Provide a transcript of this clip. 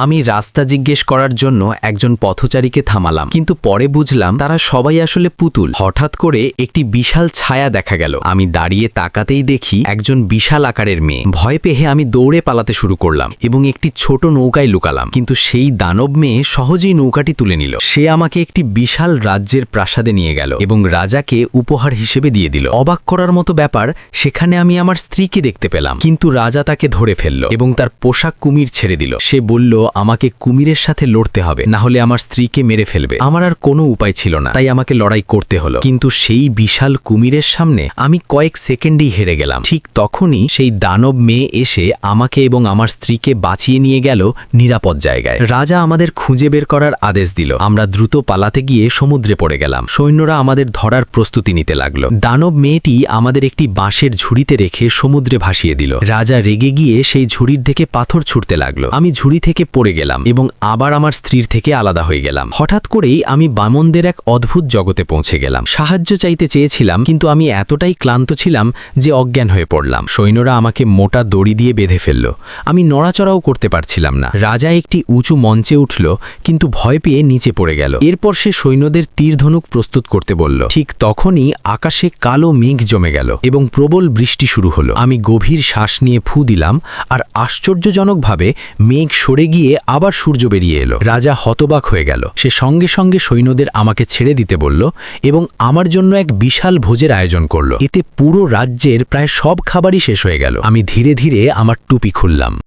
আমি রাস্তা জিজ্ঞেস করার জন্য একজন পথচারীকে থামালাম, কিন্তু পরে বুঝলাম তারা সবাই আসলে পুতুল। হঠাৎ করে একটি বিশাল ছায়া দেখা গেল। আমি দাঁড়িয়ে তাকাতেই দেখি একজন বিশাল আকারের মেয়ে। ভয় পেয়ে আমি দৌড়ে পালাতে শুরু করলাম এবং একটি ছোট নৌকায় লুকালাম, কিন্তু সেই দানব মেয়ে সহজেই নৌকাটি তুলে নিল। সে আমাকে একটি বিশাল রাজ্যের প্রাসাদে নিয়ে গেল এবং রাজাকে উপহার হিসেবে দিয়ে দিল। অবাক করার মতো ব্যাপার, সেখানে আমি আমার স্ত্রীকে দেখতে পেলাম, কিন্তু রাজা তাকে ধরে ফেলল এবং তার পোশাক কুমির ছেড়ে দিল। সে বলল আমাকে কুমিরের সাথে লড়তে হবে, না হলে আমার স্ত্রীকে মেরে ফেলবে। আমার আর কোনো উপায় ছিল না, তাই আমাকে লড়াই করতে হলো। কিন্তু সেই বিশাল কুমিরের সামনে আমি কয়েক সেকেন্ডেই হেরে গেলাম। ঠিক তখনই সেই দানব মেয়ে এসে আমাকে এবং আমার স্ত্রীকে বাঁচিয়ে নিয়ে গেল নিরাপদ জায়গায়। রাজা আমাদের খুঁজে বের করার আদেশ দিল। আমরা দ্রুত পালাতে গিয়ে সমুদ্রে পড়ে গেলাম। সৈন্যরা আমাদের ধরার প্রস্তুতি নিতে লাগলো। দানব মেয়েটি আমাদের একটি বাঁশের ঝুড়িতে রেখে সমুদ্রে ভাসিয়ে দিল। রাজা রেগে গিয়ে সেই ঝুড়ির থেকে পাথর ছুঁড়তে লাগলো। আমি ঝুড়ি থেকে পড়ে গেলাম এবং আবার আমার স্ত্রীর থেকে আলাদা হয়ে গেলাম। হঠাৎ করেই আমি বামনদের এক অদ্ভুত জগতে পৌঁছে গেলাম। সাহায্য চাইতে চেয়েছিলাম, কিন্তু আমি এতটাই ক্লান্ত ছিলাম যে অজ্ঞান হয়ে পড়লাম। সৈন্যরা আমাকে মোটা দড়ি দিয়ে বেঁধে ফেলল। আমি নড়াচড়াও করতে পারছিলাম না। রাজা একটি উঁচু মঞ্চে উঠল, কিন্তু ভয় পেয়ে নিচে পড়ে গেল। এরপর সে সৈন্যদের তীরধনুক প্রস্তুত করতে বলল। ঠিক তখনই আকাশে কালো মেঘ জমে গেল এবং প্রবল বৃষ্টি শুরু হলো। আমি গভীর শ্বাস নিয়ে ফু দিলাম, আর আশ্চর্যজনকভাবে মেঘ সরে গিয়ে আবার সূর্য বেরিয়ে এলো। রাজা হতবাক হয়ে গেল। সে সঙ্গে সঙ্গে সৈন্যদের আমাকে ছেড়ে দিতে বলল এবং আমার জন্য এক বিশাল ভোজের আয়োজন করল। এতে পুরো রাজ্যের প্রায় সব খাবারই শেষ হয়ে গেল। আমি ধীরে ধীরে আমার টুপি খুললাম।